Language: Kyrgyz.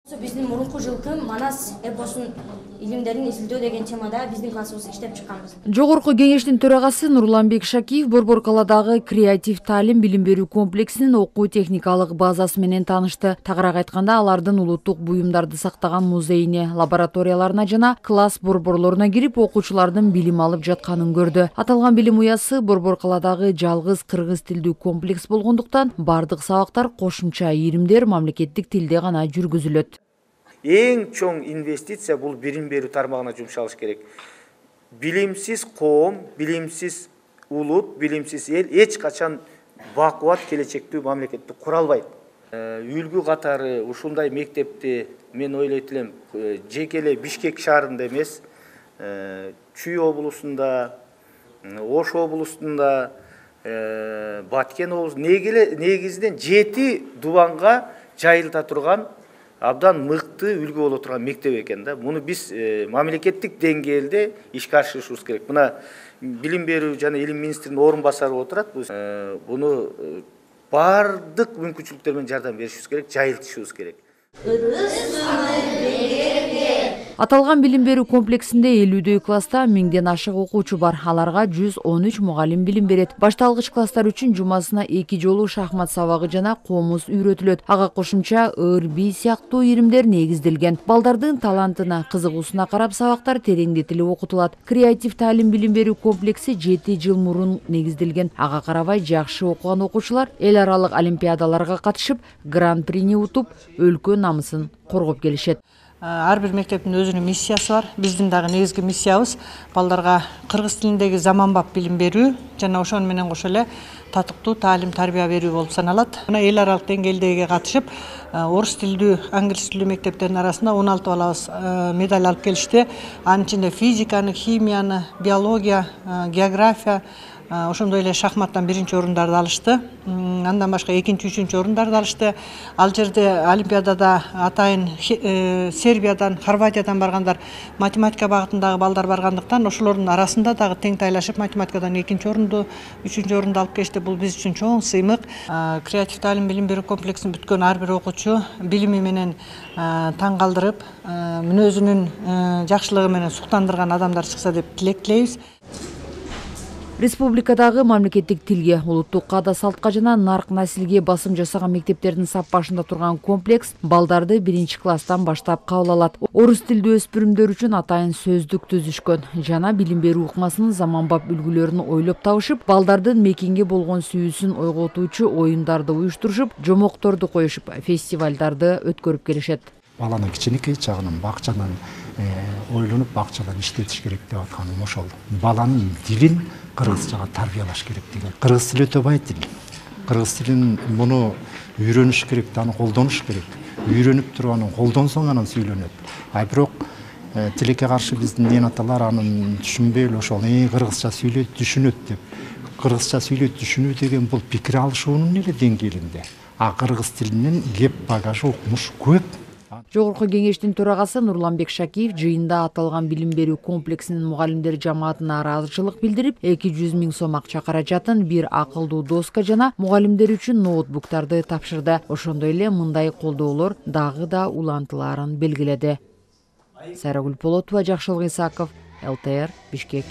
Биздин мурунку жылкы Манас эпосун илимдерин изилдөө деген темада биздин классыбыз иштеп чыкканбыз. Жогорку кеңештин төрагасы Нурланбек Шакиев Борбор калаадагы креатив таалим билим берүү комплексинин окуу техникалык базасы менен таанышты. Тагыраак айтканда, алардын улуттук буюмдарды сактаган музейине, лабораторияларына жана класс борборлоруна кирип, окуучулардын билим алып жатканын көрдү. Аталган билим уясы Борбор калаадагы жалгыз кыргыз тилдүү комплекс болгондуктан бардык сабактар кошумча иримдер мамлекеттик тилде гана жүргүзүлөт. Эң чоң инвестиция бул билим берүү тармагына жумшалыш керек. Билимсиз коом, билимсиз улут, билимсиз эл эч качан бакубат келечектүү мамлекетти кура албайт. Үлгү катары ушундай мектепти мен ойлойт элем жеке эле Бишкек шаарында эмес, Чүй облусунда, Ош облусунда, Баткен облусунда негизинен 7 дубанга жайылта турган абдан мыкты үлгү боло турган мектеп экен да. Муну биз мамлекеттик деңгээлде ишке ашырышыбыз керек. Мына билим берүү жана илим министринин орун басары отурат. Буну бардык мүмкүнчүлүктөр менен жардам беришибиз керек, жайылтышыбыз керек. Аталган билим берүү комплексинде 50дөй класста 1000ден ашык окуучу бар. Аларга 113 мугалим билим берет. Башталгыч класстар үчүн жумасына 2 жолу шахмат сабагы жана комуз үйрөтүлөт. Ага кошумча ыр, би сыяктуу иримдер негизделген. Балдардын талантына, кызыгуусуна карап сабактар тереңдетилип окутулат. Креатив таалим билим берүү комплекси 7 жыл мурун негизделген. Ага карабай жакшы окуган окуучулар эл аралык олимпиадаларга катышып, гран-прини утуп, өлкө намысын коргоп келишет. Ар бир мектептин өзүнүн миссиясы бар. Биздин дагы негизги миссиябыз балдарга кыргыз тилиндеги заманбап билим берүү жана ошону менен кошо эле татыктуу таалим тарбия берүү болуп саналат. Мына эл аралык деңгээлдеги катышып, орус тилдүү, англис тилдүү мектептердин арасында 16 балабыз медаль алып келишти. Анын ичинде физиканы, химияны, биология, география, ошондой эле шахматтан 1-чи орундарды алышты. Андан башка 2-чи, 3-чү орундарды алышты. Ал жерде олимпиадада атайын Сербиядан, Хорватиядан баргандар, математика багытындагы балдар баргандыктан ошолордун арасында дагы тең тайлашып математикадан 2-чи орунду, 3-чү орунду алып келишти. Бул биз үчүн чоң сыймык. Креатив таалим билим берүү комплексин бүткөн ар бир окуучу билими менен таң калтырып, мүнөзүнүн жакшылыгы менен суктандырган адамдар чыкса деп тилектейбиз. Республикадагы мамлекеттик тилге, улуттук каада салтка жана нарк насилге басым жасаган мектептердин сап башында турган комплекс балдарды 1-чи класстан баштап кабыл алат. Орус тилдүү өспүрүмдөр үчүн атайын сөздүк түзүшкөн жана билим берүү ыкмасынын заманбап үлгүлөрүн ойлоп табышып, балдардын мекенге болгон сүйүүсүн ойготуучу оюндарды уюштурушуп, жомокторду коюшуп, фестивалдарды өткөрүп келишет. Баланы кичинекей чагынан бакчадан ойлонуп, бакчадан иштетиш керек деп атканым ошол. Баланын дилин кыргызчага тарбиялаш керек деген. Кыргыз тили өтө бай тил. Кыргыз тилин муну үйрөнүш керек, аны колдонуш керек. Үйрөнүп туруп аны колдонсоң анан сүйлөнөт. Бирок тилекке каршы биздин эн аталар аны түшүнбөй эле ошол кыргызча сүйлөйт, түшүнөт деп. Кыргызча сүйлөйт, түшүнүү деген бул пикир алышуунун эле деңгээлинде. Кыргыз тилинин кеп багажы окумуш көп. Жогорку кеңештин төрагасы Нурланбек Шакиев жыйында аталган билим берүү комплексинин мугалимдер жамаатына ыраазычылык билдирип, 200 000 сом акча каражатын, бир акылдуу доска жана мугалимдер үчүн ноутбуктарды тапшырды. Ошондой эле мындай колдоолор дагы да улантылаарын белгиледи. Сайрагүл Полотова, Жакшылык Исаков, ЛТР, Бишкек.